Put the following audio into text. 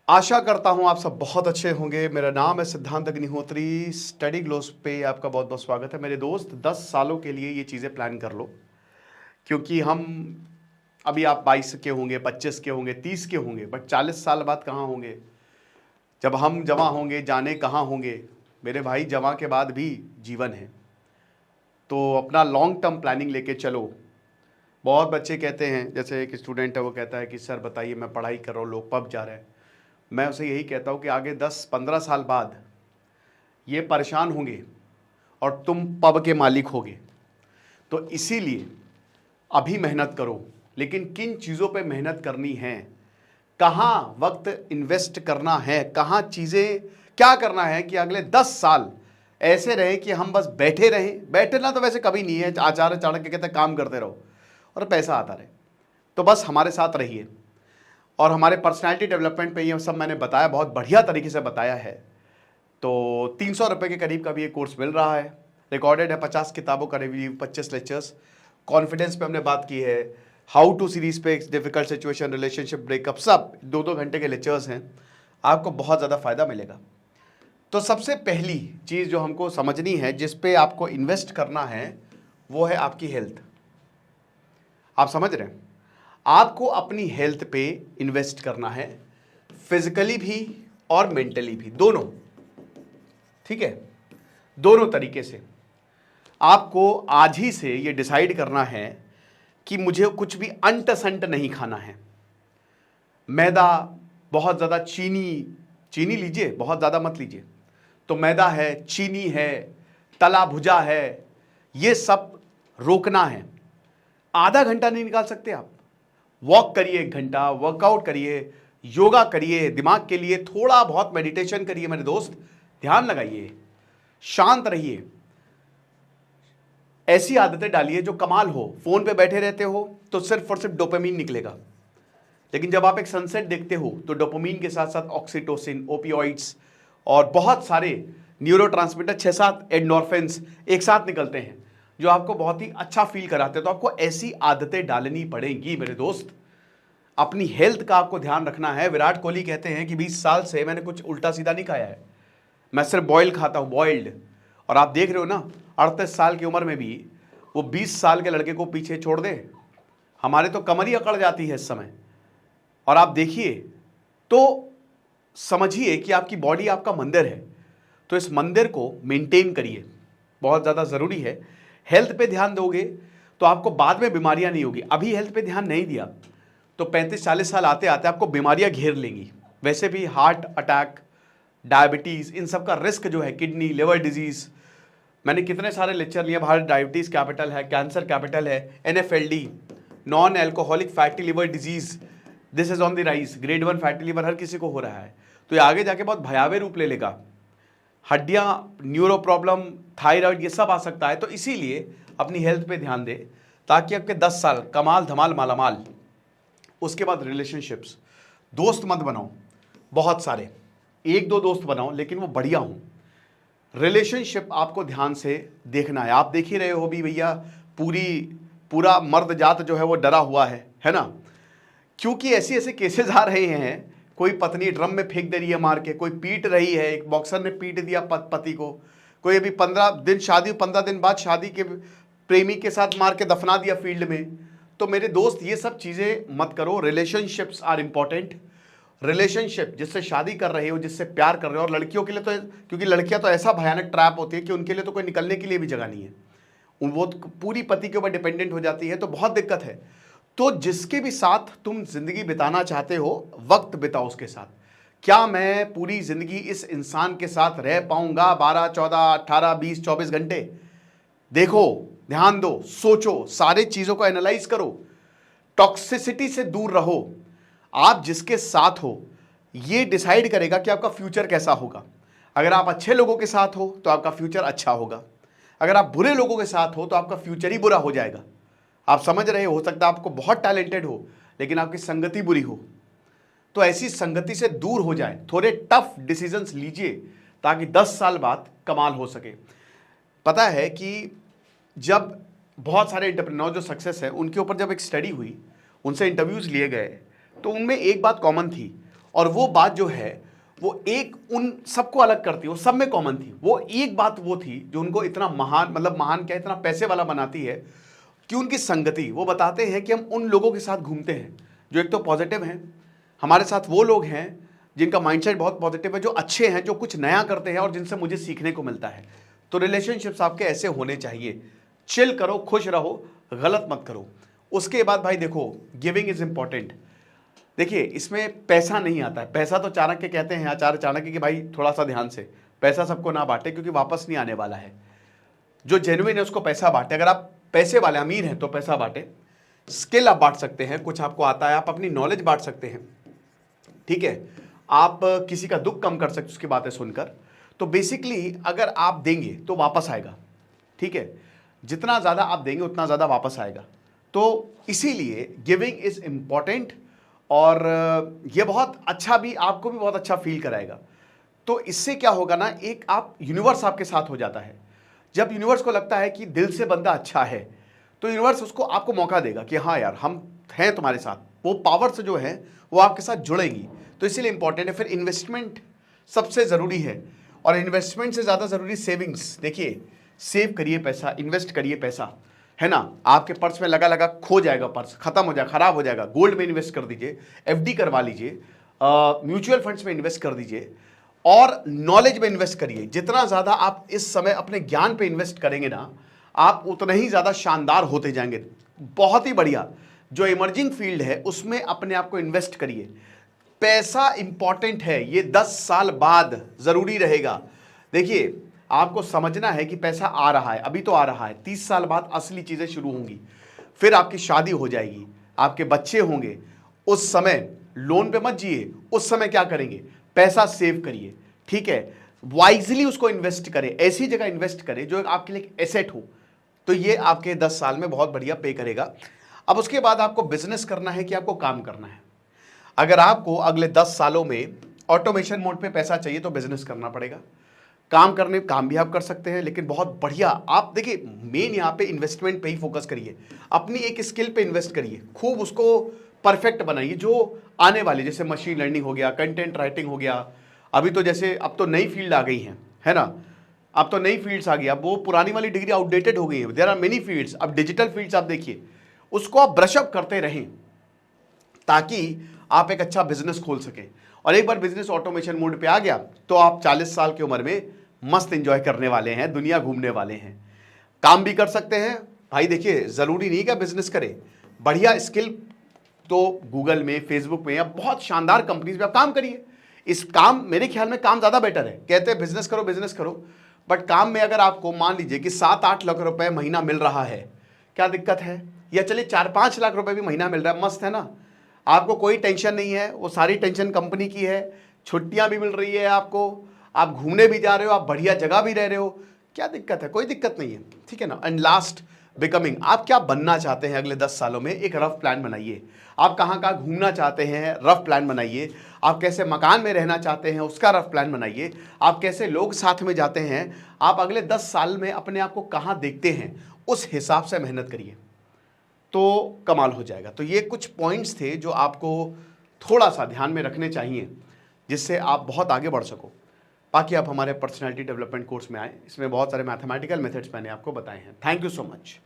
आशा करता हूं आप सब बहुत अच्छे होंगे। मेरा नाम है सिद्धांत अग्निहोत्री। स्टडी ग्लोस पे आपका बहुत बहुत स्वागत है। मेरे दोस्त 10 सालों के लिए ये चीज़ें प्लान कर लो, क्योंकि हम अभी आप 22 के होंगे, 25 के होंगे, 30 के होंगे, बट 40 साल बाद कहाँ होंगे? जब हम जवां होंगे जाने कहाँ होंगे? मेरे भाई, जवां के बाद भी जीवन है, तो अपना लॉन्ग टर्म प्लानिंग लेके चलो। बहुत बच्चे कहते हैं, जैसे एक स्टूडेंट है, वो कहता है कि सर बताइए, मैं पढ़ाई कर रहा हूँ, लोग पब जा रहे हैं। मैं उसे यही कहता हूँ कि आगे 10-15 साल बाद ये परेशान होंगे और तुम पब के मालिक होगे। तो इसीलिए अभी मेहनत करो, लेकिन किन चीज़ों पे मेहनत करनी है, कहाँ वक्त इन्वेस्ट करना है, कहाँ चीज़ें क्या करना है कि अगले 10 साल ऐसे रहे कि हम बस बैठे रहें। बैठना तो वैसे कभी नहीं है, आचार्य चाणक्य कहते हैं काम करते रहो और पैसा आता रहे। तो बस हमारे साथ रहिए, और हमारे पर्सनालिटी डेवलपमेंट पे ये सब मैंने बताया, बहुत बढ़िया तरीके से बताया है। तो 300 रुपये के करीब का भी ये कोर्स मिल रहा है। रिकॉर्डेड है 50 किताबों का रिव्यू, 25 लेक्चर्स। कॉन्फिडेंस पे हमने बात की है, हाउ टू सीरीज पे, डिफिकल्ट सिचुएशन, रिलेशनशिप ब्रेकअप, सब 2-2 घंटे के लेक्चर्स हैं। आपको बहुत ज़्यादा फायदा मिलेगा। तो सबसे पहली चीज़ जो हमको समझनी है, जिस पे आपको इन्वेस्ट करना है, वो है आपकी हेल्थ। आप समझ रहे हैं? आपको अपनी हेल्थ पे इन्वेस्ट करना है, फिजिकली भी और मेंटली भी, दोनों। ठीक है, दोनों तरीके से आपको आज ही से ये डिसाइड करना है कि मुझे कुछ भी अंट संट नहीं खाना है। मैदा, बहुत ज़्यादा चीनी लीजिए, बहुत ज़्यादा मत लीजिए। तो मैदा है, चीनी है, तला भुजा है, ये सब रोकना है। आधा घंटा नहीं निकाल सकते आप? वॉक करिए, 1 घंटा वर्कआउट करिए, योगा करिए, दिमाग के लिए थोड़ा बहुत मेडिटेशन करिए। मेरे दोस्त, ध्यान लगाइए, शांत रहिए, ऐसी आदतें डालिए जो कमाल हो। फोन पे बैठे रहते हो तो सिर्फ और सिर्फ डोपामीन निकलेगा, लेकिन जब आप एक सनसेट देखते हो तो डोपामीन के साथ साथ ऑक्सीटोसिन, ओपियोइड्स और बहुत सारे न्यूरोट्रांसमीटर, 6-7 एंडोर्फिन्स एक साथ निकलते हैं, जो आपको बहुत ही अच्छा फील कराते हैं। तो आपको ऐसी आदतें डालनी पड़ेगी मेरे दोस्त। अपनी हेल्थ का आपको ध्यान रखना है। विराट कोहली कहते हैं कि 20 साल से मैंने कुछ उल्टा सीधा नहीं खाया है, मैं सिर्फ बॉयल खाता हूं, बॉइल्ड। और आप देख रहे हो ना, 38 साल की उम्र में भी वो 20 साल के लड़के को पीछे छोड़ दे। हमारे तो कमर ही अकड़ जाती है इस समय। और आप देखिए, तो समझिए कि आपकी बॉडी आपका मंदिर है, तो इस मंदिर को मेंटेन करिए, बहुत ज़्यादा ज़रूरी है। हेल्थ पे ध्यान दोगे तो आपको बाद में बीमारियां नहीं होगी। अभी हेल्थ पे ध्यान नहीं दिया तो 35-40 साल आते आते आपको बीमारियां घेर लेंगी। वैसे भी हार्ट अटैक, डायबिटीज़, इन सब का रिस्क जो है, किडनी, लिवर डिजीज़, मैंने कितने सारे लेक्चर लिए। भारत डायबिटीज़ कैपिटल है, कैंसर कैपिटल है, NFLD, non alcoholic fatty liver disease, this is on the rise. Grade 1 fatty liver हर किसी को हो रहा है, तो ये आगे जाके बहुत भयावह रूप ले लेगा। हड्डियां, न्यूरो प्रॉब्लम, थायराइड, ये सब आ सकता है। तो इसीलिए अपनी हेल्थ पे ध्यान दे, ताकि आपके 10 साल कमाल धमाल मालामाल। उसके बाद रिलेशनशिप्स, दोस्त मत बनाओ बहुत सारे, 1-2 दोस्त बनाओ, लेकिन वो बढ़िया हो। रिलेशनशिप आपको ध्यान से देखना है। आप देख ही रहे हो भी भैया, पूरा मर्द जात जो है वो डरा हुआ है ना, क्योंकि ऐसे ऐसे केसेस आ रहे हैं। कोई पत्नी ड्रम में फेंक दे रही है मार के, कोई पीट रही है, एक बॉक्सर ने पीट दिया पति को, कोई अभी 15 दिन शादी, 15 दिन बाद शादी के प्रेमी के साथ मार के दफना दिया फील्ड में। तो मेरे दोस्त, ये सब चीज़ें मत करो। Relationships are important. रिलेशनशिप जिससे शादी कर रहे हो, जिससे प्यार कर रहे हो, और लड़कियों के लिए तो, क्योंकि लड़कियां तो ऐसा भयानक ट्रैप होती है कि उनके लिए तो कोई निकलने के लिए भी जगह नहीं है, वो पूरी पति के ऊपर डिपेंडेंट हो जाती है, तो बहुत दिक्कत है। तो जिसके भी साथ तुम जिंदगी बिताना चाहते हो, वक्त बिताओ उसके साथ। क्या मैं पूरी जिंदगी इस इंसान के साथ रह पाऊंगा? 12, 14, 18, 20, 24 घंटे? देखो, ध्यान दो, सोचो, सारी चीजों को एनालाइज करो, टॉक्सिसिटी से दूर रहो। आप जिसके साथ हो ये डिसाइड करेगा कि आपका फ्यूचर कैसा होगा। अगर आप अच्छे लोगों के साथ हो तो आपका फ्यूचर अच्छा होगा, अगर आप बुरे लोगों के साथ हो तो आपका फ्यूचर ही बुरा हो जाएगा। आप समझ रहे हो सकता है आपको बहुत टैलेंटेड हो, लेकिन आपकी संगति बुरी हो। तो ऐसी संगति से दूर हो जाए, थोड़े टफ डिसीजंस लीजिए, ताकि 10 साल बाद कमाल हो सके। पता है कि जब बहुत सारे एंटरप्रेन्योर जो सक्सेस है, उनके ऊपर जब एक स्टडी हुई, उनसे इंटरव्यूज़ लिए गए, तो उनमें एक बात कॉमन थी, और वो बात जो है वो एक उन सबको अलग करती है, वो सब में कॉमन थी। वो एक बात वो थी जो उनको इतना महान, मतलब महान क्या, इतना पैसे वाला बनाती है कि उनकी संगति। वो बताते हैं कि हम उन लोगों के साथ घूमते हैं जो एक तो पॉजिटिव हैं, हमारे साथ वो लोग हैं जिनका माइंडसेट बहुत पॉजिटिव है, जो अच्छे हैं, जो कुछ नया करते हैं और जिनसे मुझे सीखने को मिलता है। तो रिलेशनशिप्स आपके ऐसे होने चाहिए। चिल करो, खुश रहो, गलत मत करो। उसके बाद भाई देखो, गिविंग इज इंपॉर्टेंट। देखिए इसमें पैसा नहीं आता है। पैसा तो चाणक्य कहते हैं, आचार्य चाणक्य, कि भाई थोड़ा सा ध्यान से पैसा सबको ना बांटे क्योंकि वापस नहीं आने वाला है। जो जेन्युइन है उसको पैसा बांटे। अगर आप पैसे वाले अमीर हैं तो पैसा बांटे। स्किल आप बांट सकते हैं, कुछ आपको आता है, आप अपनी नॉलेज बांट सकते हैं, ठीक है। आप किसी का दुख कम कर सकते उसकी बातें सुनकर। तो बेसिकली अगर आप देंगे तो वापस आएगा, ठीक है। जितना ज़्यादा आप देंगे उतना ज़्यादा वापस आएगा। तो इसीलिए गिविंग इज़ इम्पॉर्टेंट और ये बहुत अच्छा भी, आपको भी बहुत अच्छा फील कराएगा। तो इससे क्या होगा ना, एक आप यूनिवर्स आपके साथ हो जाता है। जब यूनिवर्स को लगता है कि दिल से बंदा अच्छा है तो यूनिवर्स उसको आपको मौका देगा कि हाँ यार हम हैं तुम्हारे साथ। वो पावर्स जो है वो आपके साथ जुड़ेंगी। तो इसीलिए इंपॉर्टेंट है। फिर इन्वेस्टमेंट सबसे ज़रूरी है और इन्वेस्टमेंट से ज़्यादा ज़रूरी सेविंग्स। देखिए सेव करिए पैसा, इन्वेस्ट करिए पैसा, है ना। आपके पर्स में लगा लगा खो जाएगा, पर्स खत्म हो जाएगा, खराब हो जाएगा। गोल्ड में इन्वेस्ट कर दीजिए, एफडी करवा लीजिए, म्यूचुअल फंड्स में इन्वेस्ट कर दीजिए और नॉलेज में इन्वेस्ट करिए। जितना ज़्यादा आप इस समय अपने ज्ञान पे इन्वेस्ट करेंगे ना, आप उतना ही ज़्यादा शानदार होते जाएंगे। बहुत ही बढ़िया जो इमर्जिंग फील्ड है उसमें अपने आप को इन्वेस्ट करिए। पैसा इंपॉर्टेंट है, ये 10 साल बाद ज़रूरी रहेगा। देखिए आपको समझना है कि पैसा आ रहा है, अभी तो आ रहा है, 30 साल बाद असली चीज़ें शुरू होंगी। फिर आपकी शादी हो जाएगी, आपके बच्चे होंगे। उस समय लोन पे मत जिए, उस समय क्या करेंगे, पैसा सेव करिए, ठीक है। वाइजली उसको इन्वेस्ट करें, ऐसी जगह इन्वेस्ट करें जो आपके लिए एक एसेट हो। तो ये आपके 10 साल में बहुत बढ़िया पे करेगा। अब उसके बाद आपको बिजनेस करना है कि आपको काम करना है। अगर आपको अगले 10 सालों में ऑटोमेशन मोड पे पैसा चाहिए तो बिजनेस करना पड़ेगा। काम भी आप कर सकते हैं, लेकिन बहुत बढ़िया आप देखिए, मेन यहाँ पे इन्वेस्टमेंट पे ही फोकस करिए। अपनी एक स्किल पे इन्वेस्ट करिए, खूब उसको परफेक्ट बनाइए। जो आने वाली, जैसे मशीन लर्निंग हो गया, कंटेंट राइटिंग हो गया, अभी तो जैसे अब तो नई फील्ड आ गई है ना। अब तो नई फील्ड्स आ गई, अब वो पुरानी वाली डिग्री आउटडेटेड हो गई है। There are many fields. अब डिजिटल फील्ड्स आप देखिए, उसको आप ब्रशअप करते रहें ताकि आप एक अच्छा बिजनेस खोल सकें। और एक बार बिजनेस ऑटोमेशन मोड पे आ गया तो आप 40 साल की उम्र में मस्त एंजॉय करने वाले हैं, दुनिया घूमने वाले हैं। काम भी कर सकते हैं भाई। देखिए ज़रूरी नहीं कि बिजनेस करें, बढ़िया स्किल तो गूगल में, फेसबुक में, या बहुत शानदार कंपनीज में आप काम करिए। इस काम, मेरे ख्याल में काम ज़्यादा बेटर है। कहते हैं बिजनेस करो बिजनेस करो, बट काम में अगर आपको मान लीजिए कि 7-8 लाख रुपए महीना मिल रहा है, क्या दिक्कत है। या चलिए 4-5 लाख रुपए भी महीना मिल रहा है, मस्त है ना। आपको कोई टेंशन नहीं है, वो सारी टेंशन कंपनी की है। छुट्टियां भी मिल रही है आपको, आप घूमने भी जा रहे हो, आप बढ़िया जगह भी रह रहे हो, क्या दिक्कत है, कोई दिक्कत नहीं है, ठीक है ना। एंड लास्ट, बिकमिंग, आप क्या बनना चाहते हैं अगले 10 सालों में, एक रफ प्लान बनाइए। आप कहाँ कहाँ घूमना चाहते हैं, रफ प्लान बनाइए। आप कैसे मकान में रहना चाहते हैं, उसका रफ प्लान बनाइए। आप कैसे लोग साथ में जाते हैं, आप अगले 10 साल में अपने आप को कहाँ देखते हैं, उस हिसाब से मेहनत करिए तो कमाल हो जाएगा। तो ये कुछ पॉइंट्स थे जो आपको थोड़ा सा ध्यान में रखने चाहिए, जिससे आप बहुत आगे बढ़ सको। बाकी आप हमारे पर्सनालिटी डेवलपमेंट कोर्स में आए, इसमें बहुत सारे मैथमेटिकल मेथड्स मैंने आपको बताए हैं। Thank you so much.